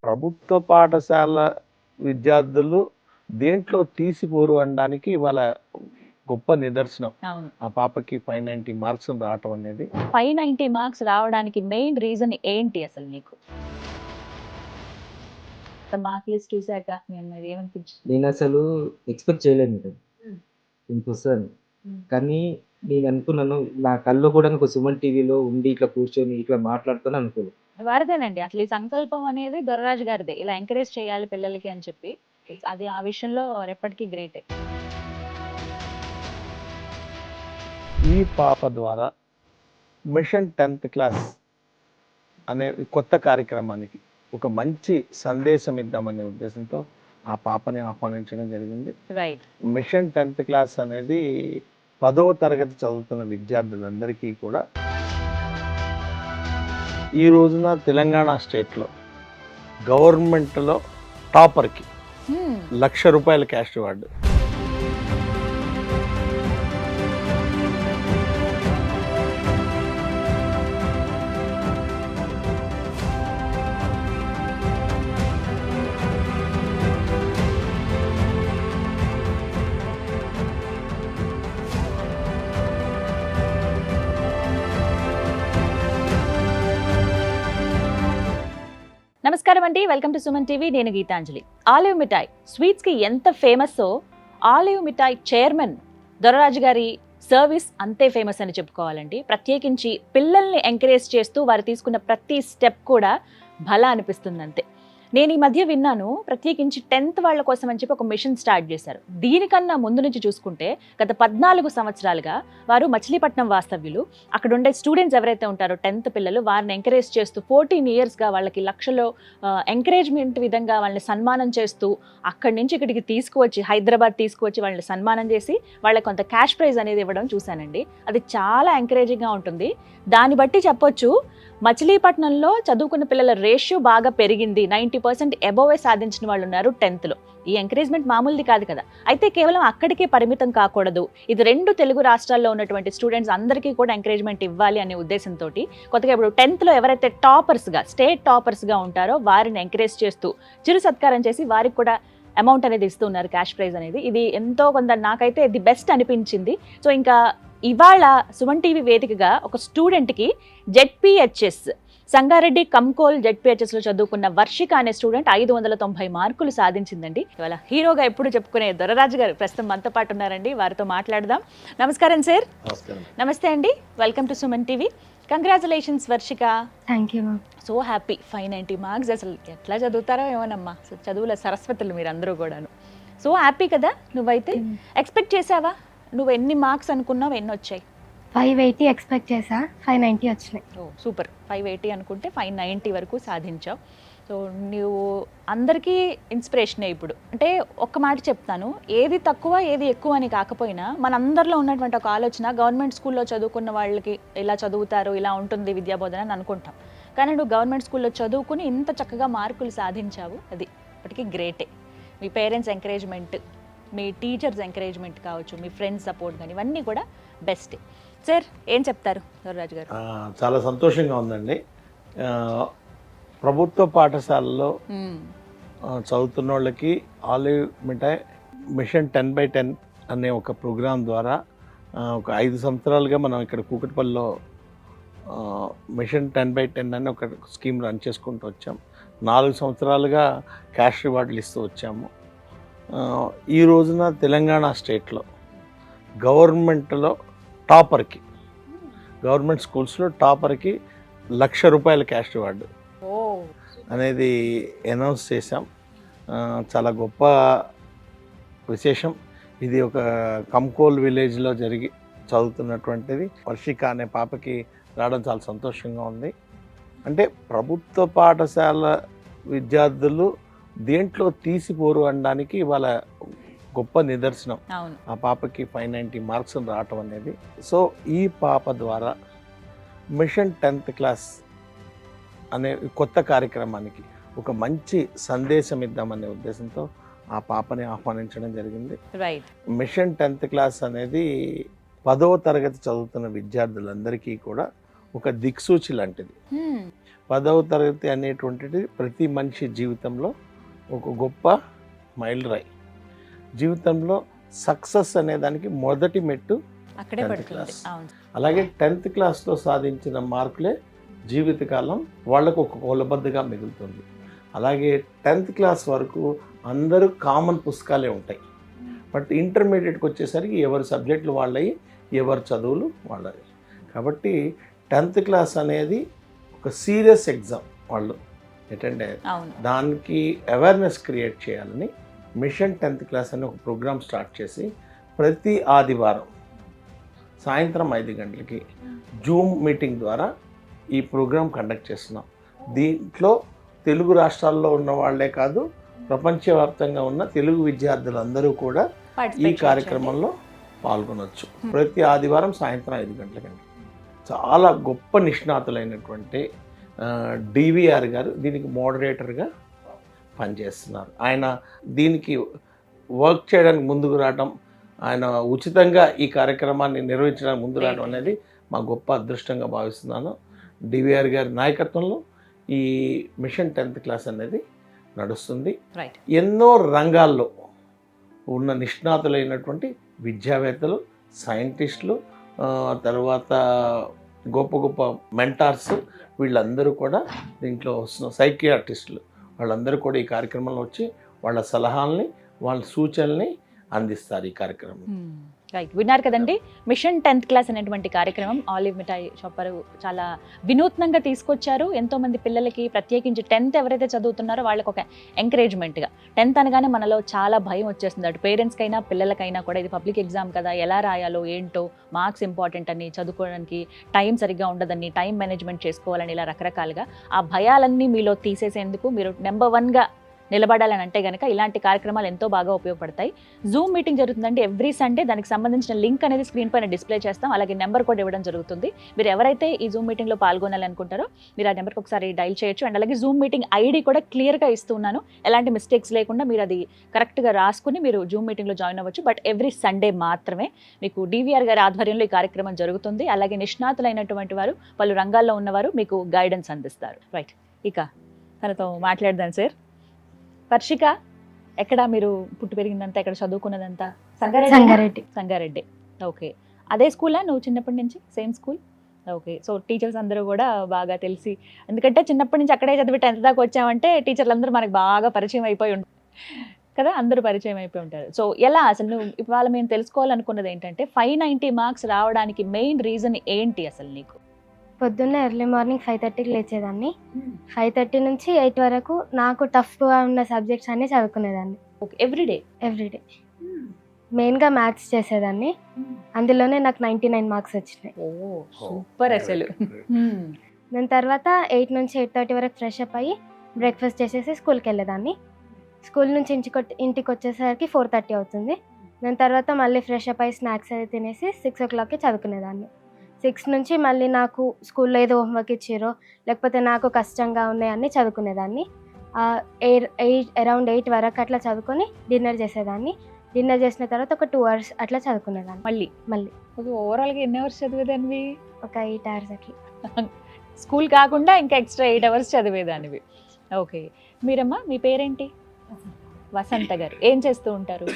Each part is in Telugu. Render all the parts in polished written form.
ప్రభుత్వ పాఠశాల విద్యార్థులు దేంట్లో తీసిపోరు అనడానికి ఇవాళ గొప్ప నిదర్శనం. అవును. ఆ పాపకి 590 మార్క్స్ రావటం అనేది 590 మార్క్స్ రావడానికి మెయిన్ రీజన్ ఏంటి అసలు నీకు? మార్క్ లిస్ట్ చూసాక ఏమనిపించింది? నేను అసలు ఎక్స్పెక్ట్ చేయలేదు మేడం Hmm. ఇంత వస్తుందని. Hmm. కానీ నేను అనుకున్నాను, నా కల్లో కూడా ఒక సుమన్ టీవీలో ఉండి ఇట్లా కూర్చొని ఇట్లా మాట్లాడుతాను అనుకోలేదు. వారిదేనండి అసలు ఈ సంకల్పం అనేది దొరరాజు గారిదే. ఇలా ఎంకరేజ్ చేయాలి పిల్లలకి అని చెప్పి అది ఆ విషయంలో ఎప్పటికీ గ్రేటే. ఈ పాప ద్వారా మిషన్ 10th క్లాస్ అనే కొత్త కార్యక్రమానికి ఒక మంచి సందేశం ఇద్దామనే ఉద్దేశంతో ఆ పాపని ఆహ్వానించడం జరిగింది. రైట్. మిషన్ 10th క్లాస్ అనేది 10వ తరగతి చదువుతున్న విద్యార్థులందరికీ కూడా ఈ రోజున తెలంగాణ స్టేట్లో గవర్నమెంట్లో టాపర్కి ₹1,00,000 క్యాష్ రివార్డు. నమస్కారం అండి, వెల్కమ్ టు సుమన్ టీవీ. నేను గీతాంజలి. ఆలివ్ మిఠాయి స్వీట్స్ కి ఎంత ఫేమస్, ఆలివ్ మిఠాయి చైర్మన్ దొరరాజు గారి సర్వీస్ అంతే ఫేమస్ అని చెప్పుకోవాలండి. ప్రత్యేకించి పిల్లల్ని ఎంకరేజ్ చేస్తూ వారు తీసుకున్న ప్రతి స్టెప్ కూడా భలా అనిపిస్తుంది అంతే. నేను ఈ మధ్య విన్నాను, ప్రత్యేకించి 10th వాళ్ళ కోసం అని చెప్పి ఒక మిషన్ స్టార్ట్ చేశారు. దీనికన్నా ముందు నుంచి చూసుకుంటే గత 14 సంవత్సరాలుగా వారు మచిలీపట్నం వాస్తవ్యులు. అక్కడ ఉండే స్టూడెంట్స్ ఎవరైతే ఉంటారో 10th పిల్లలు, వారిని ఎంకరేజ్ చేస్తూ 14 yearsగా వాళ్ళకి లక్షలో ఎంకరేజ్మెంట్ విధంగా వాళ్ళని సన్మానం చేస్తూ అక్కడి నుంచి ఇక్కడికి తీసుకువచ్చి హైదరాబాద్ తీసుకువచ్చి వాళ్ళని సన్మానం చేసి వాళ్ళకి కొంత క్యాష్ ప్రైజ్ అనేది ఇవ్వడం చూశానండి. అది చాలా ఎంకరేజింగ్గా ఉంటుంది. దాన్ని బట్టి చెప్పొచ్చు మచిలీపట్నంలో చదువుకున్న పిల్లల రేషియో బాగా పెరిగింది. 90% అబోవే సాధించిన వాళ్ళు ఉన్నారు 10th. ఈ ఎంకరేజ్మెంట్ మామూలుది కాదు కదా. అయితే కేవలం అక్కడికే పరిమితం కాకూడదు. ఇది 2 తెలుగు రాష్ట్రాల్లో ఉన్నటువంటి స్టూడెంట్స్ అందరికీ కూడా ఎంకరేజ్మెంట్ ఇవ్వాలి అనే ఉద్దేశంతో కొత్తగా ఇప్పుడు 10th ఎవరైతే టాపర్స్గా స్టేట్ టాపర్స్గా ఉంటారో వారిని ఎంకరేజ్ చేస్తూ చిరు సత్కారం చేసి వారికి కూడా అమౌంట్ అనేది ఇస్తున్నారు, క్యాష్ ప్రైజ్ అనేది. ఇది ఎంతో కొంత నాకైతే ది బెస్ట్ అనిపించింది. సో ఇంకా ఇవాళ సుమన్ టీవీ వేదికగా ఒక స్టూడెంట్కి జెడ్పీహెచ్ఎస్ సంగారెడ్డి కంకోల్ జెడ్పీహెచ్ఎస్లో చదువుకున్న వర్షిక అనే స్టూడెంట్ 590 మార్కులు సాధించిందండి. ఇవాళ హీరోగా ఎప్పుడు చెప్పుకునే దొరరాజు గారు ప్రస్తుతం మనతో పాటు ఉన్నారండి, వారితో మాట్లాడదాం. నమస్కారం సార్. నమస్తే అండి, welcome to Suman TV. Congratulations Varshika. Thank you ma'am. So happy. 590 marks అసలు ఎట్లా చదువుతారో ఏమోనమ్మా, చదువుల సరస్వతులు మీరు అందరూ కూడాను. సో హ్యాపీ కదా నువ్వైతే? ఎక్స్పెక్ట్ చేసావా? నువ్వు ఎన్ని మార్క్స్ అనుకున్నావు, ఎన్ని వచ్చాయి? 580 ఎక్స్పెక్ట్ చేసా, 590 వచ్చినాయి. ఓ సూపర్. 580 అనుకుంటే 590 వరకు సాధించావు. సో నువ్వు అందరికీ ఇన్స్పిరేషనే. ఇప్పుడు అంటే ఒక్క మాట చెప్తాను, ఏది తక్కువ ఏది ఎక్కువ అని కాకపోయినా మనందరిలో ఉన్నటువంటి ఒక ఆలోచన గవర్నమెంట్ స్కూల్లో చదువుకున్న వాళ్ళకి ఇలా చదువుతారు, ఇలా ఉంటుంది విద్యాబోధన అని అనుకుంటాం. కానీ నువ్వు గవర్నమెంట్ స్కూల్లో చదువుకుని ఇంత చక్కగా మార్కులు సాధించావు, అది ఇప్పటికీ గ్రేటే. మీ పేరెంట్స్ ఎంకరేజ్మెంట్, మీ టీచర్స్ ఎంకరేజ్మెంట్ కావచ్చు, మీ ఫ్రెండ్స్ సపోర్ట్ కానీ ఇవన్నీ కూడా బెస్ట్. సార్ ఏం చెప్తారు దొరరాజు గారు? చాలా సంతోషంగా ఉందండి. ప్రభుత్వ పాఠశాలలో చదువుతున్న వాళ్ళకి ఆలివ్ మిఠాయి మిషన్ 10/10 అనే ఒక ప్రోగ్రాం ద్వారా ఒక 5 సంవత్సరాలుగా మనం ఇక్కడ కూకట్పల్లిలో మిషన్ 10/10 అని ఒక స్కీమ్ రన్ చేసుకుంటూ వచ్చాం. 4 సంవత్సరాలుగా క్యాష్ రివార్డులు ఇస్తూ వచ్చాము. ఈ రోజున తెలంగాణ స్టేట్లో గవర్నమెంట్లో టాపర్కి, గవర్నమెంట్ స్కూల్స్లో టాపర్కి ₹1,00,000 క్యాష్ రివార్డు అనేది అనౌన్స్ చేశాం. చాలా గొప్ప విశేషం ఇది. ఒక కంకోల్ విలేజ్లో జరిగి చదువుతున్నటువంటిది వర్షిక అనే పాపకి రావడం చాలా సంతోషంగా ఉంది. అంటే ప్రభుత్వ పాఠశాల విద్యార్థులు దేంట్లో తీసిపోరు అనడానికి ఇవాళ గొప్ప నిదర్శనం. ఆ పాపకి 590 మార్క్స్ రావటం అనేది. సో ఈ పాప ద్వారా మిషన్ 10th క్లాస్ అనే కొత్త కార్యక్రమానికి ఒక మంచి సందేశం ఇద్దామనే ఉద్దేశంతో ఆ పాపని ఆహ్వానించడం జరిగింది. మిషన్ 10th క్లాస్ అనేది 10వ తరగతి చదువుతున్న విద్యార్థులందరికీ కూడా ఒక దిక్సూచి లాంటిది. 10వ తరగతి అనేటువంటిది ప్రతి మనిషి జీవితంలో ఒక గొప్ప మైలురాయి. జీవితంలో సక్సెస్ అనేదానికి మొదటి మెట్టు అక్కడే 10th పడుతుంది. క్లాస్. అవును. అలాగే 10th క్లాస్లో సాధించిన మార్కులే జీవితకాలం వాళ్ళకు ఒక కొలబద్దగా మిగులుతుంది. అలాగే 10th క్లాస్ వరకు అందరూ కామన్ పుస్తకాలే ఉంటాయి. బట్ ఇంటర్మీడియట్కి వచ్చేసరికి ఎవరి సబ్జెక్టులు వాళ్ళవి, ఎవరి చదువులు వాళ్ళవి. కాబట్టి 10th క్లాస్ అనేది ఒక సీరియస్ ఎగ్జామ్ వాళ్ళు అటెండ్ అయ్యారు. అవును. దానికి అవేర్నెస్ క్రియేట్ చేయాలని మిషన్ 10th క్లాస్ అని ఒక ప్రోగ్రామ్ స్టార్ట్ చేసి ప్రతి ఆదివారం సాయంత్రం 5 గంటలకి జూమ్ మీటింగ్ ద్వారా ఈ ప్రోగ్రాం కండక్ట్ చేస్తున్నాం. దీంట్లో తెలుగు రాష్ట్రాల్లో ఉన్న వాళ్ళే కాదు, ప్రపంచవ్యాప్తంగా ఉన్న తెలుగు విద్యార్థులందరూ కూడా ఈ Participate కార్యక్రమంలో పాల్గొనవచ్చు. ప్రతి ఆదివారం సాయంత్రం 5 గంటలకండి. చాలా గొప్ప నిష్ణాతులైనటువంటి డివిఆర్ గారు దీనికి మోడరేటర్గా పనిచేస్తున్నారు. ఆయన దీనికి వర్క్ చేయడానికి ముందుకు రావడం, ఆయన ఉచితంగా ఈ కార్యక్రమాన్ని నిర్వహించడానికి ముందు రావడం అనేది మా గొప్ప అదృష్టంగా భావిస్తున్నాను. డివిఆర్ గారి నాయకత్వంలో ఈ మిషన్ 10th క్లాస్ అనేది నడుస్తుంది. రైట్. ఎన్నో రంగాల్లో ఉన్న నిష్ణాతులైనటువంటి విద్యావేత్తలు, సైంటిస్టులు, తర్వాత గొప్ప గొప్ప మెంటార్స్ వీళ్ళందరూ కూడా దీంట్లో వస్తున్న సైకియాట్రిస్టులు వాళ్ళందరూ కూడా ఈ కార్యక్రమంలో వచ్చి వాళ్ళ సలహాలని, వాళ్ళ సూచనల్ని అందిస్తారు ఈ కార్యక్రమం. రైట్. విన్నారు కదండి, మిషన్ 10th క్లాస్ అనేటువంటి కార్యక్రమం ఆలివ్ మిఠాయి షాప్ వారు చాలా వినూత్నంగా తీసుకొచ్చారు. ఎంతోమంది పిల్లలకి, ప్రత్యేకించి 10th ఎవరైతే చదువుతున్నారో వాళ్ళకి ఒక ఎంకరేజ్మెంట్గా. 10th అనగానే మనలో చాలా భయం వచ్చేస్తుంది, అటు పేరెంట్స్కైనా పిల్లలకైనా కూడా. ఇది పబ్లిక్ ఎగ్జామ్ కదా, ఎలా రాయాలో ఏంటో, మార్క్స్ ఇంపార్టెంట్ అని, చదువుకోవడానికి టైం సరిగ్గా ఉండదని, టైం మేనేజ్మెంట్ చేసుకోవాలని, ఇలా రకరకాలుగా ఆ భయాలన్నీ మీలో తీసేసేందుకు మీరు నెంబర్ 1గా నిలబడాలని అంటే కనుక ఇలాంటి కార్యక్రమాలు ఎంతో బాగా ఉపయోగపడతాయి. జూమ్ మీటింగ్ జరుగుతుందంటే ఎవ్రీ సండే. దానికి సంబంధించిన లింక్ అనేది స్క్రీన్ పైన డిస్ప్లే చేస్తాం. అలాగే నెంబర్ కూడా ఇవ్వడం జరుగుతుంది. మీరు ఎవరైతే ఈ జూమ్ మీటింగ్లో పాల్గొనాలనుకుంటారో మీరు ఆ నెంబర్కి ఒకసారి డైల్ చేయొచ్చు. అండ్ అలాగే జూమ్ మీటింగ్ ఐడి కూడా క్లియర్గా ఇస్తున్నాను, ఎలాంటి మిస్టేక్స్ లేకుండా మీరు అది కరెక్ట్గా రాసుకుని మీరు జూమ్ మీటింగ్లో జాయిన్ అవ్వచ్చు. బట్ ఎవ్రీ సండే మాత్రమే మీకు డివిఆర్ గారి ఆధ్వర్యంలో ఈ కార్యక్రమం జరుగుతుంది. అలాగే నిష్ణాతులైనటువంటి వారు, పలు రంగాల్లో ఉన్నవారు మీకు గైడెన్స్ అందిస్తారు. రైట్. ఇక తనతో మాట్లాడదాం సార్. వర్షిక, ఎక్కడ మీరు పుట్టి పెరిగిందంతా, ఎక్కడ చదువుకున్నదంతా? సంగారెడ్డి. సంగారెడ్డి. ఓకే. అదే స్కూలా నువ్వు చిన్నప్పటి నుంచి? Same school. Okay. So teachers అందరూ కూడా బాగా తెలిసి, ఎందుకంటే చిన్నప్పటి నుంచి అక్కడే చదివి 10th దాకా వచ్చామంటే టీచర్లు అందరూ మనకు బాగా పరిచయం అయిపోయి ఉంటారు కదా, అందరూ పరిచయం అయిపోయి ఉంటారు. సో ఎలా అసలు నువ్వు ఇవాళ మేము తెలుసుకోవాలనుకున్నది ఏంటంటే 590 మార్క్స్ రావడానికి మెయిన్ రీజన్ ఏంటి అసలు నీకు? పొద్దున్నే ఎర్లీ మార్నింగ్ 5:30కి లేచేదాన్ని. 5:30 నుంచి 8 వరకు నాకు టఫ్గా ఉన్న సబ్జెక్ట్స్ అన్నీ చదువుకునేదాన్ని. ఓకే. ఎవ్రీడే? ఎవ్రీడే. మెయిన్గా మ్యాథ్స్ చేసేదాన్ని. అందులోనే నాకు 99 మార్క్స్ వచ్చినాయి. ఓ సూపర్ అసలు. దాని తర్వాత 8 నుంచి 8:30 వరకు ఫ్రెష్ అప్ అయ్యి బ్రేక్ఫాస్ట్ చేసేసి స్కూల్కి వెళ్ళేదాన్ని. స్కూల్ నుంచి ఇంటికి వచ్చేసరికి 4:30 అవుతుంది. దాని తర్వాత మళ్ళీ ఫ్రెష్ అప్ అయ్యి స్నాక్స్ అది తినేసి 6 o'clockకి చదువుకునేదాన్ని. 6 నుంచి మళ్ళీ నాకు స్కూల్లో ఏదో హోంవర్క్ ఇచ్చారో లేకపోతే నాకు కష్టంగా ఉన్నాయన్నీ చదువుకునేదాన్ని. అరౌండ్ 8 వరకు అట్లా చదువుకొని డిన్నర్ చేసేదాన్ని. డిన్నర్ చేసిన తర్వాత ఒక 2 hours అట్లా చదువుకునేదాన్ని. మళ్ళీ ఓవరాల్గా ఎన్ని అవర్స్ చదివేదానివి? ఒక 8 hours అట్లా. స్కూల్ కాకుండా ఇంకా ఎక్స్ట్రా 8 hours చదివేదానివి. ఓకే. మీరమ్మా, మీ పేరేంటి? వసంత గారు. ఏం చేస్తూ ఉంటారు?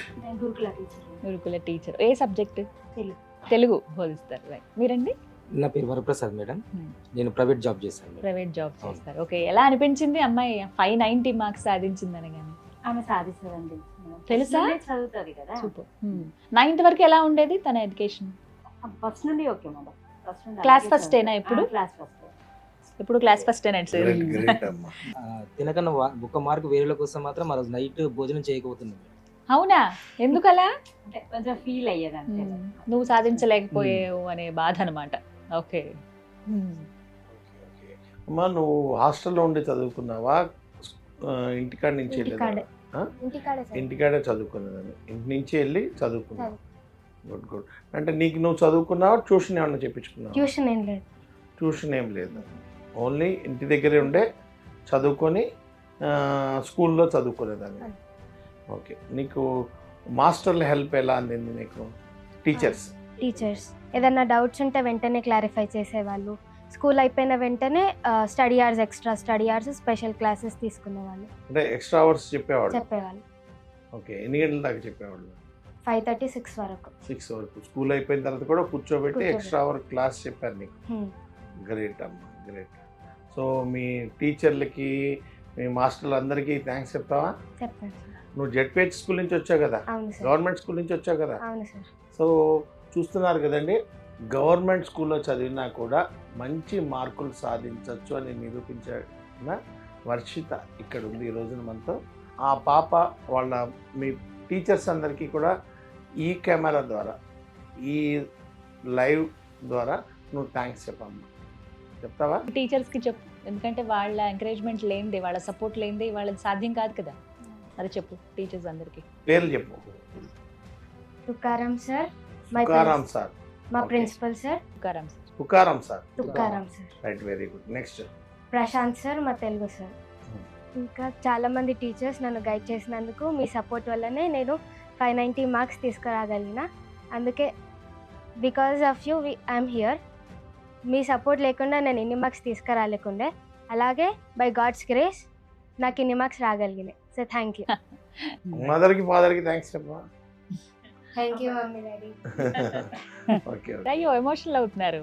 గురుకుల టీచర్. ఏ సబ్జెక్ట్? తెలుగు బోధిస్తారు. రైట్. మీరండి? నా పేరు వరప్రసాద్ మేడం. నేను ప్రైవేట్ జాబ్ చేస్తాను. ప్రైవేట్ జాబ్ చేస్తారు. ఓకే. ఎలా అనిపించింది అమ్మాయి 590 మార్క్స్ సాధించిందని? కానీ ఆమె సాధిస్తుందండి, తెలుసా? చదువుతుంది కదా. సూపర్. 9th వరకు ఎలా ఉండేది తన ఎడ్యుకేషన్? ఫస్ట్ నుండి ఓకే మేడం. ఫస్ట్ నుండి క్లాస్ ఫస్ట్ ఏనా ఇప్పుడు? Class first. ఇప్పుడు క్లాస్ ఫస్ట్ ఏనా సార్? గ్రేట్ అమ్మా. తినకన్నా ఒక మార్క్ వేరేల కోసం మాత్రం ఆ రోజు నైట్ భోజనం చేయకపోతున్నాం. అవునా? ఎందుకలా? అంటే కొంచెం ఫీల్ అయ్యేదంటే నువ్వు సాధించలేకపోయావు అనే బాధ అనమాట. ఓకే. అమ్మా, నువ్వు హాస్టల్లో ఉండి చదువుకున్నావా, ఇంటికాడ నుంచి వెళ్ళేదా? ఇంటికాడే చదువుకునేదాన్ని. ఇంటి నుంచి వెళ్ళి చదువుకున్నావు. Good good. అంటే నీకు నువ్వు చదువుకున్నావా, ట్యూషన్ ఏమన్నా చెప్పించుకున్నావా? ట్యూషన్ ఏం లేదు. ట్యూషన్ ఏం లేదు, ఓన్లీ ఇంటి దగ్గరే ఉండే చదువుకొని స్కూల్లో చదువుకునేదాన్ని. ఓకే. నీకు మాస్టర్ల హెల్ప్ ఎలా అందింది నీకు? టీచర్స్ ఏదైనా డౌట్స్ ఉంటే వెంటనే క్లారిఫై చేసేవాళ్ళు. స్కూల్ అయిపోయిన వెంటనే study hours, extra study hours, special classes తీసుకునేవాళ్ళు, అంటే ఎక్స్ట్రా అవర్స్ చెప్పేవాడు. చెప్పేవాళ్ళు. ఓకే, ఎన్ని గంటల దాకా చెప్పేవాళ్ళు? 5:30, 6 వరకు. 6 వరకు. స్కూల్ అయిపోయిన తర్వాత కూడా కూర్చోబెట్టి ఎక్స్ట్రా అవర్ క్లాస్ చెప్పారు నీకు. Hmm. గ్రేట్ అమ్మా, గ్రేట్. సో మీ టీచర్లకి, మీ మాస్టర్లు అందరికీ థ్యాంక్స్ చెప్తావా? చెప్పండి సార్. నువ్వు జెడ్పీహెచ్ స్కూల్ నుంచి వచ్చావు కదా, అవును సార్. గవర్నమెంట్ స్కూల్ నుంచి వచ్చావు కదా. అవును సార్. సో చూస్తున్నారు కదండి, గవర్నమెంట్ స్కూల్లో చదివినా కూడా మంచి మార్కులు సాధించవచ్చు అని నిరూపించిన వర్షిత ఇక్కడ ఉంది ఈ రోజున మనతో. ఆ పాప వాళ్ళ మీ టీచర్స్ అందరికీ కూడా ఈ కెమెరా ద్వారా, ఈ లైవ్ ద్వారా నువ్వు థ్యాంక్స్ చెప్పమ్మా. చెప్తావా? టీచర్స్కి చెప్పు, ఎందుకంటే వాళ్ళ ఎంకరేజ్మెంట్ లేనిదే, వాళ్ళ సపోర్ట్ లేనిదే వాళ్ళది సాధ్యం కాదు కదా. అది చెప్పు టీచర్స్ అందరికి. పేర్లు చెప్పు. తుకారాం సార్, తుకారాం సార్, మా Okay. Principal sir. Tukaram sir. Tukaram sir. Tukaram sir. Right, very good. Next Prashant sir, మా తెలుగు సార్. ఇంకా చాలామంది టీచర్స్ నన్ను గైడ్ చేసినందుకు, మీ సపోర్ట్ వల్లనే నేను 590 మార్క్స్ తీసుకురాగలిగిన. అందుకే because of you I'm here. Me support లేకుండా నేను ఇన్ని మార్క్స్ తీసుకురాలేకుండే. అలాగే బై గాడ్స్ గ్రేస్ నాకు ఇన్ని మార్క్స్ రాగలిగినాయి. So thank you. మదర్కి ఫాదర్కి థ్యాంక్స్ చెప్పమ్మా. Thank you mummy daddy. Okay. అయ్యో ఎమోషనల్ అవుతున్నారు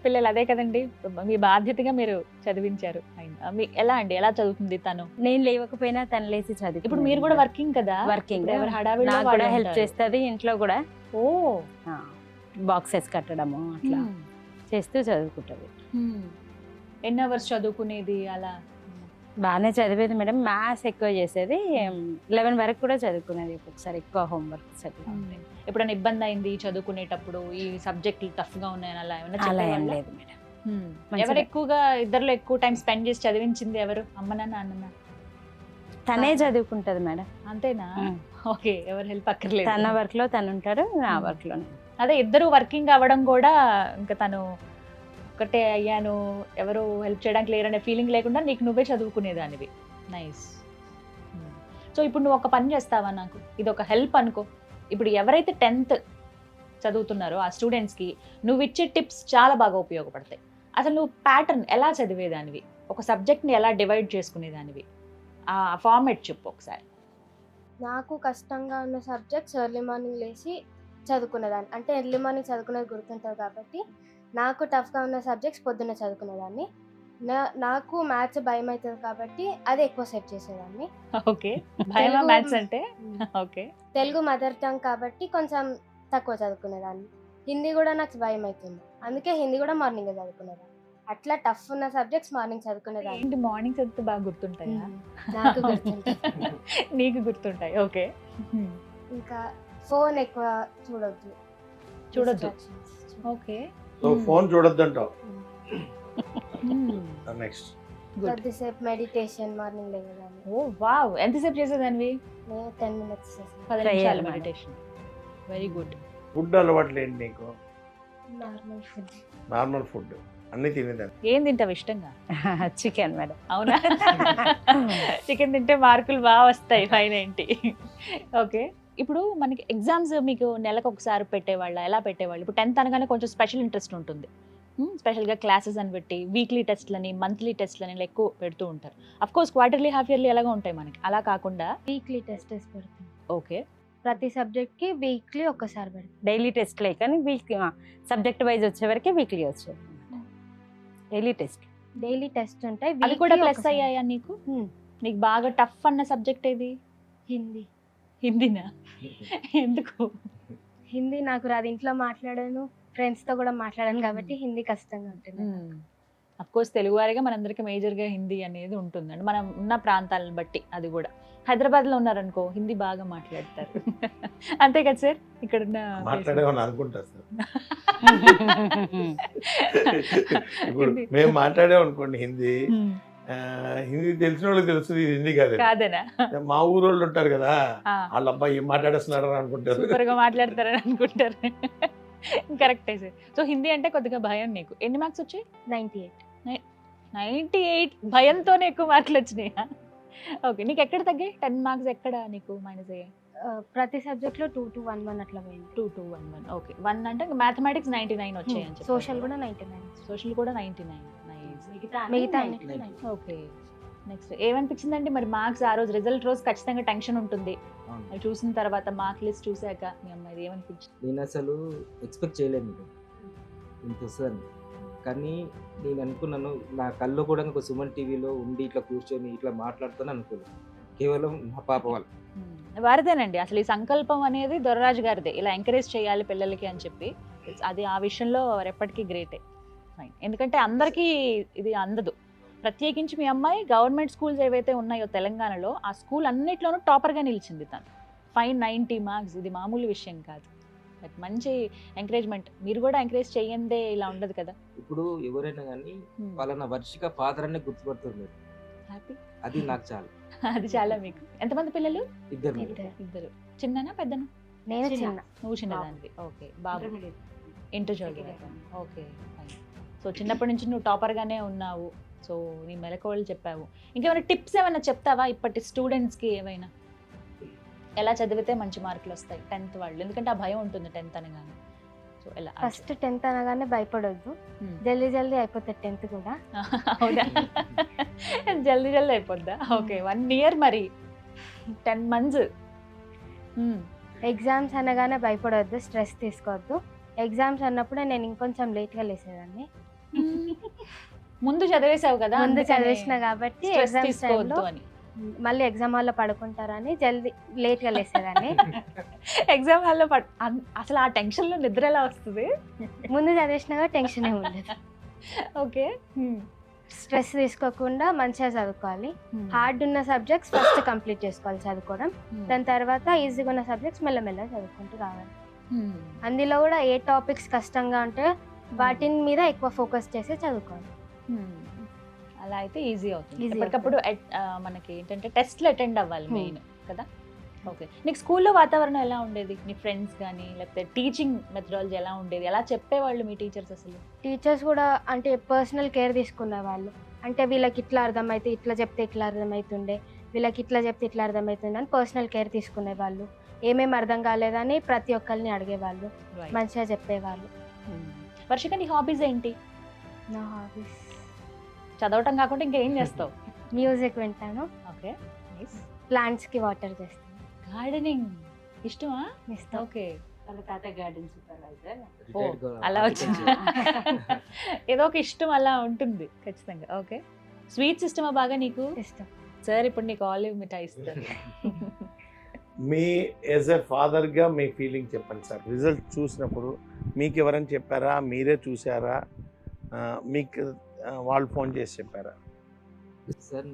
పిల్లలు. అదే కదండి మీ బాధ్యతగా మీరు చదివించారు. మీ ఎలా అండి, ఎలా చదువుతుంది తను? నేను లేవకపోయినా తను లేచి చదువు. ఇప్పుడు మీరు కూడా వర్కింగ్ కదా, వర్కింగ్, ఇప్పుడు ఎవరు హడావిడిలో నాకు వాళ్ళు కూడా హెల్ప్ ఉంటారు. చేస్తుంది ఇంట్లో కూడా. ఓ బాక్సెస్ కట్టడము అట్లా చేస్తూ చదువుకుంటుంది. ఎన్ని అవర్స్ చదువుకునేది అలా? బాగానే చదివేది మేడం, మ్యాథ్స్ ఎక్కువ చేసేది. 11 వరకు కూడా చదువుకునేది, ఒక్కొక్కసారి ఎక్కువ హోంవర్క్ చదివి. ఎప్పుడైనా ఇబ్బంది అయింది చదువుకునేటప్పుడు, ఈ సబ్జెక్టులు టఫ్ గా ఉన్నాయని అలా ఏమైనా అలా ఏం చెప్పేవాళ్ళా? లేదు మేడం. ఎవరు మంచిగా. ఎక్కువగా ఇద్దరులో ఎక్కువ టైం స్పెండ్ చేసి చదివించింది ఎవరు? అమ్మనా నాన్ననా? తనే చదువుకుంటది మేడం. అంతేనా? ఉమ్. ఓకే, ఎవరు హెల్ప్ అక్కర్లేదు. తన వర్క్ లో తను ఉంటాడు, నా వర్క్ లో అదే ఇద్దరు వర్కింగ్ అవ్వడం కూడా, ఇంకా తను ఒకటే అయ్యాను ఎవరు హెల్ప్ చేయడానికి లేరనే ఫీలింగ్ లేకుండా నీకు నువ్వే చదువుకునేదానివి. నైస్. సో ఇప్పుడు నువ్వు ఒక పని చేస్తావా నాకు? ఇది ఒక హెల్ప్ అనుకో. ఇప్పుడు ఎవరైతే 10th చదువుతున్నారో ఆ స్టూడెంట్స్కి నువ్వు ఇచ్చే టిప్స్ చాలా బాగా ఉపయోగపడతాయి. అసలు నువ్వు ప్యాటర్న్ ఎలా చదివేదానివి, ఒక సబ్జెక్ట్ని ఎలా డివైడ్ చేసుకునేదానివి, ఆ ఫార్మేట్ చెప్పు ఒకసారి. నాకు కష్టంగా ఉన్న సబ్జెక్ట్స్ ఎర్లీ మార్నింగ్ లేచి చదువుకునేదాన్ని. అంటే ఎర్లీ మార్నింగ్ చదువుకునేది గుర్తుంటుంది కాబట్టి నాకు టఫ్గా ఉన్న సబ్జెక్ట్స్ పొద్దున్న చదువుకునేదాన్ని. నాకు మ్యాథ్స్ భయం అవుతుంది కాబట్టి అది ఎక్కువ సెట్ చేసేదాన్ని. ఓకే, భయమా తెలుగు- మ్యాథ్స్ అంటే? ఓకే. తెలుగు మదర్ టంగ్ కాబట్టి కొంచెం తక్కువ చదువుకునేదాన్ని. హిందీ కూడా నాకు భయం అవుతుంది, అందుకే హిందీ కూడా మార్నింగ్ చదువుకునేదాన్ని. అట్లా టఫ్ ఉన్న సబ్జెక్ట్స్ మార్నింగ్ చదువుకునేదాన్ని. ఏంటి మార్నింగ్ చదివితే బాగా గుర్తుంటాయా? నాకు గుర్తుంది. నీకు గుర్తుంటాయి. ఓకే. ఇంకా ఫోన్ ఎక్కువ చూడొద్దు. చూడొద్దు. Distractions. ఓకే. సో ఫోన్ చూడొద్దు అంటావు. నెక్స్ట్ కొద్దిసేపు మెడిటేషన్ మార్నింగ్ లేవగానే. ఓ వావ్, ఎంతసేపు చేసేదానివి? నేను 10 minutes చేసాను. 10 Prayer నిమిషాలు madam. Meditation. Very good. Food అలవాట్లు ఏంటి నీకు? Normal food. నార్మల్ ఫుడ్ అన్నీ తినేదాన్ని. ఏం తింటావు ఇష్టంగా? Chicken madam. అవునా? చికెన్ తింటే మార్కులు బాగా వస్తాయి 590. ఓకే. ఇప్పుడు మనకి ఎగ్జామ్స్ మీకు నెలకు ఒకసారి పెట్టేవాళ్ళ, ఎలా పెట్టేవాళ్ళు? ఇప్పుడు 10th అనగానే కొంచెం స్పెషల్ ఇంట్రెస్ట్ ఉంటుంది. స్పెషల్గా క్లాసెస్ అని పెట్టి వీక్లీ టెస్ట్లని, మంత్లీ టెస్ట్లని ఇలా ఎక్కువ పెడుతూ ఉంటారు. Of course quarterly, half yearly ఎలాగో ఉంటాయి మనకి. అలా కాకుండా వీక్లీ టెస్టెస్ పెడతాం. ఓకే, ప్రతి సబ్జెక్ట్కి వీక్లీ ఒక్కసారి పెడతాం. డైలీ టెస్ట్లే కానీ వీక్లీ సబ్జెక్ట్ వైజ్ వచ్చే వరకే వీక్లీ వచ్చేది. Daily test. డైలీ టెస్ట్ ఉంటాయి. అవి కూడా weekly ప్లస్ ఒకసారి. అయ్యాయా నీకు? Hmm. నీకు బాగా టఫ్ అన్న సబ్జెక్ట్ ఏది? హిందీ. హిందీనా? ఎందుకు? హిందీ నాకు రాదు, ఇంట్లో మాట్లాడాను, ఫ్రెండ్స్తో కూడా మాట్లాడాను కాబట్టి హిందీ కష్టంగా ఉంటుంది. అఫ్ కోర్స్ తెలుగు వారిగా మనందరికీ మేజర్గా హిందీ అనేది ఉంటుందండి, మనం ఉన్న ప్రాంతాలను బట్టి. అది కూడా హైదరాబాద్లో ఉన్నారనుకో హిందీ బాగా మాట్లాడతారు. అంతే కదా సార్? ఇక్కడ మాట్లాడేమని అనుకుంటా సార్. ఇప్పుడు మేము మాట్లాడామనుకోండి హిందీ, హిందీ తెలిసిన వాళ్ళకి తెలుస్తుంది, ఇది హిందీ కాదు. కాదనా? మా ఊరు వాళ్ళు ఉంటారు కదా, వాళ్ళ అబ్బాయి ఏం మాట్లాడేస్తున్నారు అని అనుకుంటారు. సూపర్ గా మాట్లాడతారని అనుకుంటారు. కరెక్టే సార్. సో హిందీ అంటే కొద్దిగా భయం నీకు. ఎన్ని మార్క్స్ వచ్చాయి? 98. 98. భయంతోనే ఎక్కువ మార్కులు వచ్చినాయా? ఓకే. నీకు ఎక్కడ తగ్గాయి? 10 మార్క్స్ ఎక్కడ నీకు మైనస్ అయ్యాయి? ప్రతి సబ్జెక్ట్లో 2 to 1 1 అట్లా పోయింది. 2 to 1 1. ఓకే. 1 అంటే మ్యాథమెటిక్స్ 99 వచ్చాయని చెప్పి. సోషల్ కూడా 99. సోషల్ కూడా 99. నైస్. మిగతా ఓకే. నెక్స్ట్ ఏమనిపించిందండి మరి మార్క్స్ ఆ రోజు రిజల్ట్ రోజు ఖచ్చితంగా టెన్షన్ ఉంటుంది. అవును. అది చూసిన తర్వాత మార్క్ లిస్ట్ చూసాక మీ అమ్మాయి ఏమనిపించింది? నేను అసలు ఎక్స్పెక్ట్ చేయలేదు మేడం ఇంత వస్తుందని. కానీ నేను అనుకున్నాను, నా కళ్ళు కూడా ఒక సుమన్ టీవీలో ఉండి ఇట్లా కూర్చొని ఇట్లా మాట్లాడుతాను అనుకోలేదు. కేవలం మా పాప వాళ్ళు. వారిదేనండి అసలు ఈ సంకల్పం అనేది దొరరాజు గారిదే. ఇలా ఎంకరేజ్ చేయాలి పిల్లలకి అని చెప్పి. అది ఆ విషయంలో ఎప్పటికీ గ్రేటే. ఫైన్. ఎందుకంటే అందరికీ ఇది అందదు. ప్రత్యేకించి మీ అమ్మాయి గవర్నమెంట్ స్కూల్స్ ఏవైతే ఉన్నాయో తెలంగాణలో ఆ స్కూల్ అన్నిట్లోనూ టాపర్గా నిలిచింది తను. 590 మార్క్స్ ఇది మామూలు విషయం కాదు. బట్ మంచి ఎంకరేజ్మెంట్. మీరు కూడా ఎంకరేజ్ చేయందే ఇలా ఉండదు కదా. ఇప్పుడు ఎవరైనా కానీ వాళ్ళ వర్షిక ఫాదర్ అనే గుర్తుపడుతుంది. హ్యాపీ. అది నాకు చాలు. అది చాలా మీకు. ఎంతమంది పిల్లలు? ఇద్దరు మేడం. ఇద్దరు. చిన్ననా పెద్దనా? నేను చిన్న. చిన్న. నువ్వు చిన్నదానివి. ఓకే. బాబు Intermediate. ఇంటర్ చదువుతున్నావు. Okay fine. సో చిన్నప్పటి నుంచి నువ్వు టాపర్గానే ఉన్నావు. సో నీ మెలకువలు చెప్పావు. ఇంకేమైనా టిప్స్ ఏమైనా చెప్తావా ఇప్పటి స్టూడెంట్స్కి? ఏమైనా ఎలా చదివితే మంచి మార్కులు వస్తాయి 10th వాళ్ళు? ఎందుకంటే ఆ భయం ఉంటుంది 10th అనగానే. సో ఎలా? ఫస్ట్ 10th అనగానే భయపడొద్దు. జల్దీ జల్దీ అయిపోతుంది 10th కూడా. అవునా? జల్దీ జల్దీ అయిపోద్దా? ఓకే. 1 year మరి 10 months. ఎగ్జామ్స్ అనగానే భయపడొద్దు, స్ట్రెస్ తీసుకోవద్దు. ఎగ్జామ్స్ అన్నప్పుడే నేను ఇంకొంచెం లేట్గా లేసేదాన్ని. ముందు చదివేసావు కదా, ముందు అందుకని చదివేసిన కాబట్టి stress ఎగ్జామ్స్ తీసుకోవద్దు టైంలో అని. మళ్ళీ ఎగ్జామ్ హాల్లో పడుకుంటారని జల్దీ లేట్గా లేసేదాన్ని. ఎగ్జామ్ హాల్లో అసలు ఆ టెన్షన్ లో నిద్ర ఎలా వస్తుంది? ముందు చదివేసినా టెన్షన్ ఏమి ఉండదు. ఓకే. స్ట్రెస్ తీసుకోకుండా మంచిగా చదువుకోవాలి. హార్డ్ ఉన్న సబ్జెక్ట్స్ ఫస్ట్ కంప్లీట్ చేసుకోవాలి చదువుకోవడం. దాని తర్వాత ఈజీగా ఉన్న సబ్జెక్ట్స్ మెల్లమెల్ల చదువుకుంటూ రావాలి. అందులో కూడా ఏ టాపిక్స్ కష్టంగా ఉంటే వాటి మీద ఎక్కువ ఫోకస్ చేసి చదువుకోవాలి. అలా అయితే ఈజీ అవుతుంది. Easy ఎప్పటికప్పుడు మనకి ఏంటంటే టెస్ట్లు అటెండ్ అవ్వాలి మెయిన్ కదా. ఓకే. నీకు స్కూల్లో వాతావరణం ఎలా ఉండేది? నీ ఫ్రెండ్స్ కానీ లేకపోతే టీచింగ్ మెథడాలజీ ఎలా ఉండేది? ఎలా చెప్పేవాళ్ళు మీ టీచర్స్ అసలు? టీచర్స్ కూడా అంటే పర్సనల్ కేర్ తీసుకునే వాళ్ళు. అంటే వీళ్ళకి ఇట్లా అర్థమైతే ఇట్లా చెప్తే ఇట్లా అర్థమవుతుండే, వీళ్ళకి ఇట్లా చెప్తే ఇట్లా అర్థమవుతుండే అని పర్సనల్ కేర్ తీసుకునే వాళ్ళు. ఏమేమి అర్థం కాలేదని ప్రతి ఒక్కరిని అడిగేవాళ్ళు, మంచిగా చెప్పేవాళ్ళు. వర్షిక నీ హాబీస్ ఏంటి? నా హాబీస్ చదవటం కాకుండా ఇంకేం చేస్తావు? మ్యూజిక్ వింటాను, ఓకే. నైస్. ప్లాంట్స్కి వాటర్ చేస్తాను. గార్డెనింగ్ ఇష్టమా? ఇష్టం. ఓకే. వాళ్ళ తాత గార్డెన్ సూపర్వైజర్. Retired గా అలా వచ్చింది. ఏదో ఒక ఇష్టం అలా ఉంటుంది ఖచ్చితంగా. ఓకే. స్వీట్స్ ఇష్టమా బాగా నీకు? ఇష్టం. సార్ ఇప్పుడు నీకు ఆలివ్ మిఠాయి ఇస్తారు. మీ యాజ్ ఎ ఫాదర్గా మీ ఫీలింగ్ చెప్పండి సార్. రిజల్ట్ చూసినప్పుడు మీకు ఎవరైనా చెప్పారా, మీరే చూసారా, మీకు వాళ్ళు ఫోన్ చేసి చెప్పారా? సార్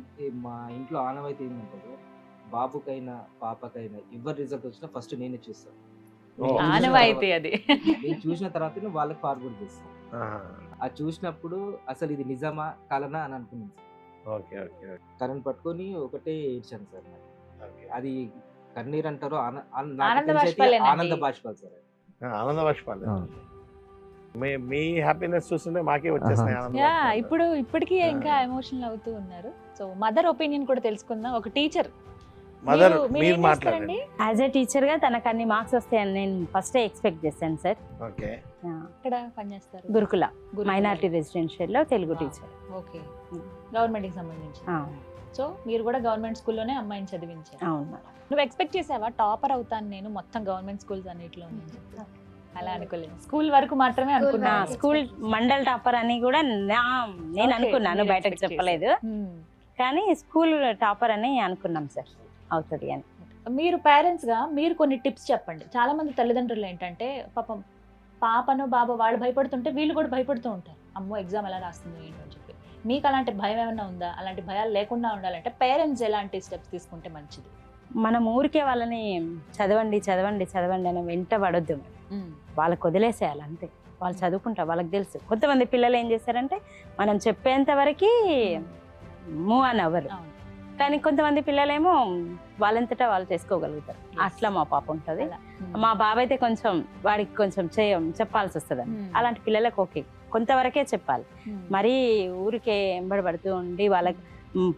మా ఇంట్లో ఆనవాయితీ ఏంటంటే బాబుకైనా పాపకైనా ఎవరి రిజల్ట్ వచ్చినా ఫస్ట్ నేనే చూస్తాను. ఆనవాయితీ అది. నేను చూసిన తర్వాత వాళ్ళకి ఫార్వర్డ్ చేస్తాను. అది చూసినప్పుడు అసలు ఇది నిజమా కలనా అని అనుకున్నాను sir. Okay okay okay current పట్టుకొని ఒకటే ఏడ్చాను సార్. ఓకే. అది కన్నీరు అంటారు, ఆనంద బాష్పాలేనండి. ఆనంద బాష్పాలు సార్. ఆనంద బాష్పాలు. మీ హ్యాపీనెస్ చూస్తుంటే మాకే వచ్చేస్తాయి ఆనంద యా, బాష్పాలు. ఇప్పటికీ ఇంకా ఎమోషనల్ అవుతూ ఉన్నారు. సో మదర్ ఒపీనియన్ కూడా తెలుసుకుందాం. ఒక టీచర్ మదర్ మీరు మాట్లాడండి. యాజ్ ఏ టీచర్గా తనకు అన్ని మార్క్స్ వస్తాయని నేను ఫస్టే ఎక్స్పెక్ట్ చేశాను సార్. ఓకే. ఇక్కడ పనిచేస్తారు గురుకుల మైనారిటీ రెసిడెన్షియల్లో Telugu Wow. Teacher. Okay. Government కి సంబంధించి. సో మీరు కూడా గవర్నమెంట్ స్కూల్లోనే అమ్మాయిని చదివించారు. అవును. నువ్వు ఎక్స్పెక్ట్ చేసావా టాపర్ అవుతాను నేను మొత్తం గవర్నమెంట్ స్కూల్స్ అన్నిట్లో? అలా అనుకోలేదు. స్కూల్ వరకు మాత్రమే అనుకున్నా. వరకు. స్కూల్ మండల్ టాపర్ అని కూడా నేను అనుకున్నాను, మీరు బయటకు expect చెప్పలేదు. కానీ స్కూల్ టాపర్ అని అనుకున్నాం సార్, అవుతుంది అని. మీరు పేరెంట్స్ గా మీరు కొన్ని టిప్స్ చెప్పండి. చాలా మంది తల్లిదండ్రులు ఏంటంటే పాపం పాపను బాబు వాళ్ళు భయపడుతుంటే వీళ్ళు కూడా భయపడుతూ ఉంటారు. అమ్మో ఎగ్జామ్ ఎలా రాస్తుందో ఏంటో అని చెప్పి. మీకు అలాంటి భయం ఏమైనా ఉందా? అలాంటి భయాలు లేకుండా ఉండాలంటే పేరెంట్స్ ఎలాంటి స్టెప్స్ తీసుకుంటే మంచిది? మనం ఊరికే వాళ్ళని చదవండి చదవండి చదవండి అని వెంట పడొద్దు. వాళ్ళకి వదిలేసేయాలి అంతే. వాళ్ళు చదువుకుంటారు, వాళ్ళకి తెలుసు. కొంతమంది పిల్లలు ఏం చేస్తారంటే మనం చెప్పేంత వరకు మూవ్ అని అవ్వరు. కానీ కొంతమంది పిల్లలేమో వాళ్ళంతటా వాళ్ళు చేసుకోగలుగుతారు. అట్లా మా పాప ఉంటుంది. మా బాబు అయితే కొంచెం వాడికి కొంచెం చెప్పాల్సి వస్తుంది. అలాంటి పిల్లలకు ఓకే కొంతవరకే చెప్పాలి. మరీ ఊరికే ఎంబడబడుతూ ఉండి వాళ్ళకి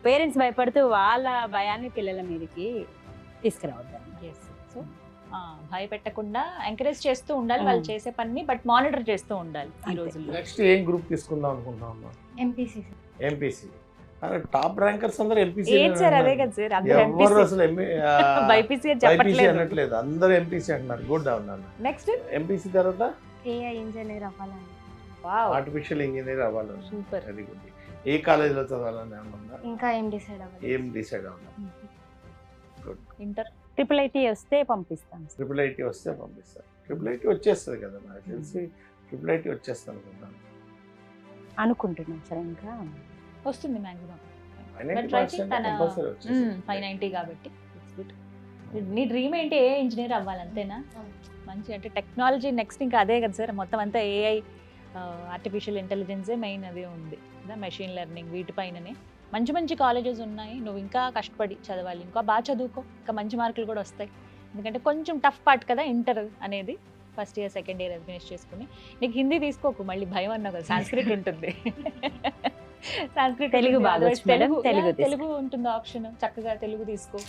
పేరెంట్స్ భయపడుతూ వాళ్ళ భయాన్ని పిల్లల మీదకి తీసుకురావద్దు. సో భయపెట్టకుండా ఎంకరేజ్ చేస్తూ ఉండాలి వాళ్ళు చేసే పని, బట్ మానిటర్ చేస్తూ ఉండాలి ఈ అంతే. రోజుల్లో. నెక్స్ట్ ఏం గ్రూప్ తీసుకుందాం అనుకుంటున్నాం అమ్మా? MPC MPC. టాప్ ర్యాంకర్స్ అందరూ ఎంపీసీ. ఏం సార్ అదే కదా సార్, అందరూ ఎవరు ఎంపీసీ అసలు బైపీసీ అని బైపీసీ చెప్పట్లేదు. అనట్లేదు, అందరూ ఎంపీసీ అంటున్నారు. గుడ్ అన్నాను. నెక్స్ట్ ఎంపీసీ తర్వాత ఏఐ ఇంజనీర్ అవ్వాలని. వావ్ ఆర్టిఫిషియల్ ఇంజనీర్ అవ్వాలని. సూపర్. Very good. ఏ కాలేజీలో చదవాలని ఏమన్నా? ఇంకా ఏం డిసైడ్ అవ్వాలి. ఏం డిసైడ్ అవ్వాలి? గుడ్. ఇంటర్ ట్రిపుల్ ఐటీ వస్తే పంపిస్తాం సార్. ట్రిపుల్ ఐటీ వస్తే పంపిస్తారు. ట్రిపుల్ ఐటీ వచ్చేస్తుంది కదా, నాకు తెలిసి ట్రిపుల్ ఐటీ వచ్చేస్తాను అనుకుంటాను. అనుకుంటున్నాం సార్. ఇంకా వస్తుంది మ్యాక్సిమం. 90% కంపల్సరీ వచ్చేస్తుంది. 590 కాబట్టి ఇట్స్ గుడ్. నీ డ్రీమ్ ఏంటి? ఏ ఇంజనీర్ అవ్వాలి అంతేనా? మంచి, అంటే టెక్నాలజీ నెక్స్ట్ ఇంకా అదే కదా సార్, మొత్తం అంతా ఏఐ, ఆర్టిఫిషియల్ ఇంటెలిజెన్సే మెయిన్ అదే ఉంది కదా, మెషిన్ లెర్నింగ్ వీటిపైననే. మంచి మంచి కాలేజెస్ ఉన్నాయి, నువ్వు ఇంకా కష్టపడి చదవాలి, ఇంకా బాగా చదువుకో, ఇంకా మంచి మార్కులు కూడా వస్తాయి. ఎందుకంటే కొంచెం టఫ్ పార్ట్ కదా ఇంటర్ అనేది, first year second year finish చేసుకుని. నీకు హిందీ తీసుకోకు, మళ్ళీ భయం అన్నావు కదా, సాంస్క్రిట్ ఉంటుంది. సాంస్క్రిట్ తెలుగు బాగా వచ్చు మేడం, తెలుగు తెలుగు ఉంటుంది ఆప్షన్, చక్కగా తెలుగు తీసుకో,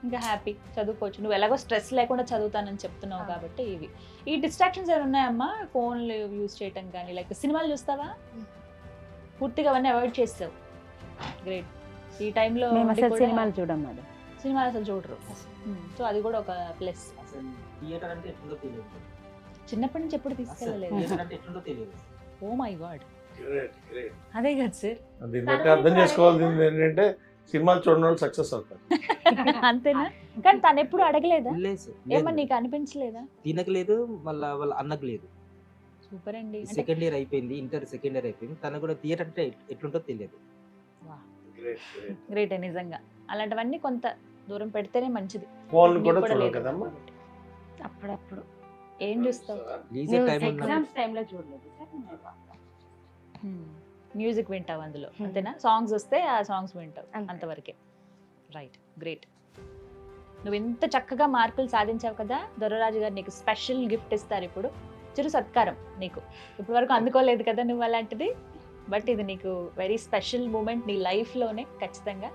ఇంకా హ్యాపీ చదువుకోవచ్చు. నువ్వు ఎలాగో స్ట్రెస్ లేకుండా చదువుతానని చెప్తున్నావు కాబట్టి. ఇవి ఈ డిస్ట్రాక్షన్స్ ఏమైనా ఉన్నాయమ్మా? ఫోన్లు యూజ్ చేయటం కానీ, లైక్ సినిమాలు చూస్తావా? పూర్తిగా అవన్నీ అవాయిడ్ చేస్తావు. గ్రేట్. ఈ టైంలో మేము అసలు సినిమాలు చూడం మేడం. సినిమాలు అసలు చూడరు. సో అది కూడా ఒక ప్లస్. అసలు థియేటర్ అంటే ఎట్లుందో తెలియదు. చిన్నప్పటి నుంచి ఎప్పుడు అసలు తీసుకెళ్ళలేదు. థియేటర్ అంటే ఎట్లుందో తెలియదు. Oh my God. Great, great. అదే కదా సార్. దీన్ని బట్టి అర్థం చేసుకోవాల్సింది ఏంటంటే సినిమాలు చూడడం వాళ్ళు సక్సెస్ అవుతారు. అంతేనా? కానీ తను ఎప్పుడు అడగలేదా? లేదు, ఏమన్నా నీకు అనిపించలేదా? తినకు లేదు, మళ్ళీ వాళ్ళ అన్నకు లేదు. సూపర్ అండి. సెకండ్ ఇయర్ అయిపోయింది, ఇంటర్ సెకండ్ ఇయర్ అయిపోయింది, తనకు కూడా థియేటర్ అంటే ఎట్లుంటో తెలియదు. Great, great. గ్రేట్ నిజంగా. అలాంటివన్నీ కొంత దూరం పెడితేనే మంచిది. ఫోన్ కూడా నీకు కూడా చూడవు లేదు కదమ్మా? కాబట్టి. అప్పుడప్పుడు ఏం చూస్తావు? లీజర్ టైం ఉన్నప్పుడు ఎగ్జామ్స్ టైంలో చూడలేదు సార్. మ్యూజిక్ వింటావు అందులో, అంతేనా? సాంగ్స్ వస్తే ఆ సాంగ్స్ వింటావు, అంతే. అంతవరకే. Right, great. నువ్వు ఇంత చక్కగా మార్కులు సాధించావు కదా, దొరరాజు గారు నీకు స్పెషల్ గిఫ్ట్ ఇస్తారు ఇప్పుడు, చిరు సత్కారం నీకు. ఇప్పటి వరకు అందుకోలేదు కదా నువ్వు అలాంటిది, బట్ ఇది నీకు వెరీ స్పెషల్ మూమెంట్ నీ లైఫ్లోనే. ఖచ్చితంగా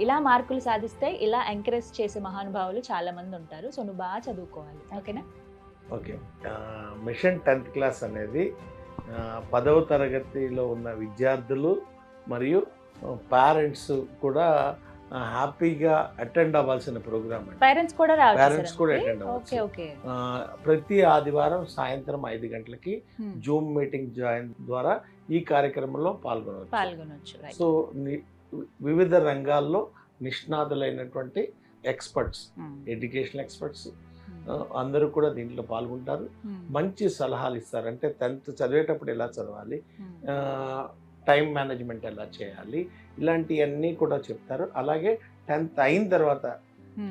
ఇలా మార్కులు సాధిస్తే ఇలా ఎంకరేజ్ చేసే మహానుభావులు చాలా మంది ఉంటారు. సో నువ్వు బాగా చదువుకోవాలి, ఓకేనా? ఓకే. మిషన్ 10th క్లాస్ అనేది 10వ తరగతిలో ఉన్న విద్యార్థులు మరియు పేరెంట్స్ కూడా హ్యాపీగా అటెండ్ అవ్వాల్సిన ప్రోగ్రామ్ అండి. పేరెంట్స్ కూడా రావచ్చు. పేరెంట్స్ కూడా అటెండ్ ఓకే అవ్వచ్చు. ఓకే. ప్రతి ఆదివారం సాయంత్రం 5 గంటలకి జూమ్ మీటింగ్ జాయిన్ ద్వారా ఈ కార్యక్రమంలో పాల్గొనవచ్చు. రైట్. సో వివిధ రంగాల్లో నిష్ణాతులైనటువంటి ఎక్స్పర్ట్స్, ఎడ్యుకేషన్ ఎక్స్పర్ట్స్ అందరూ కూడా దీంట్లో పాల్గొంటారు. మంచి సలహాలు ఇస్తారు. అంటే 10th చదివేటప్పుడు ఎలా చదవాలి, టైం మేనేజ్మెంట్ ఎలా చేయాలి, ఇలాంటివన్నీ కూడా చెప్తారు. అలాగే 10th అయిన తర్వాత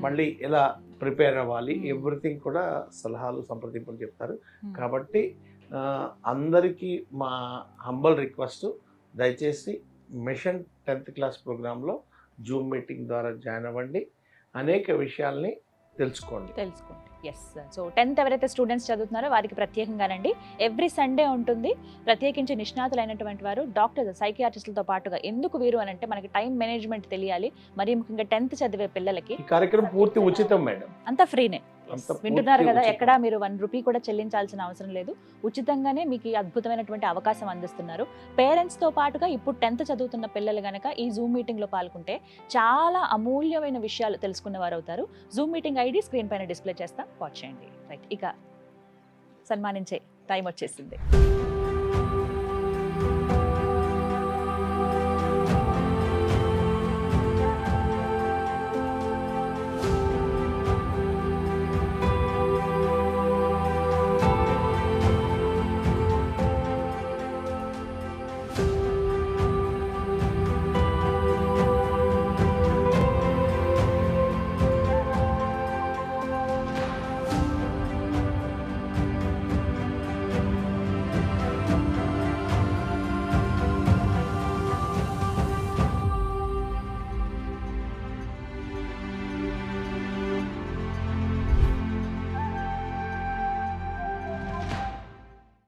మళ్ళీ ఎలా ప్రిపేర్ అవ్వాలి, ఎవ్రీథింగ్ కూడా సలహాలు సంప్రదింపులు చెప్తారు. కాబట్టి అందరికీ మా హంబల్ రిక్వెస్ట్, దయచేసి మిషన్ 10th క్లాస్ ప్రోగ్రాంలో జూమ్ మీటింగ్ ద్వారా జాయిన్ అవ్వండి, అనేక విషయాల్ని తెలుసుకోండి. ఎస్. సో 10th ఎవరైతే స్టూడెంట్స్ చదువుతున్నారో వారికి ప్రత్యేకంగానండి ఎవ్రీ సండే ఉంటుంది. ప్రత్యేకించి నిష్ణాతులైనటువంటి వారు డాక్టర్స్, సైకియాట్రిస్టులతో పాటుగా. ఎందుకు వీరు అని అంటే మనకి టైం మేనేజ్మెంట్ తెలియాలి, మరి ముఖ్యంగా 10th చదివే పిల్లలకి. ఈ కార్యక్రమం పూర్తి ఉచితం మేడం. అంతా ఫ్రీనే. అంతా వింటున్నారు పూర్తి కదా, ఉచితం. ఎక్కడా మీరు 1 రూపీ కూడా చెల్లించాల్సిన అవసరం లేదు. ఉచితంగానే మీకు ఈ అద్భుతమైనటువంటి అవకాశం అందిస్తున్నారు. పేరెంట్స్తో పాటుగా ఇప్పుడు 10th చదువుతున్న పిల్లలు కనుక ఈ జూమ్ మీటింగ్లో పాల్గొంటే చాలా అమూల్యమైన విషయాలు తెలుసుకున్న వారు అవుతారు. జూమ్ మీటింగ్ ఐడి స్క్రీన్ పైన డిస్ప్లే చేస్తాం, వాచ్ చేయండి. రైట్, ఇక సన్మానించే టైం వచ్చేసింది.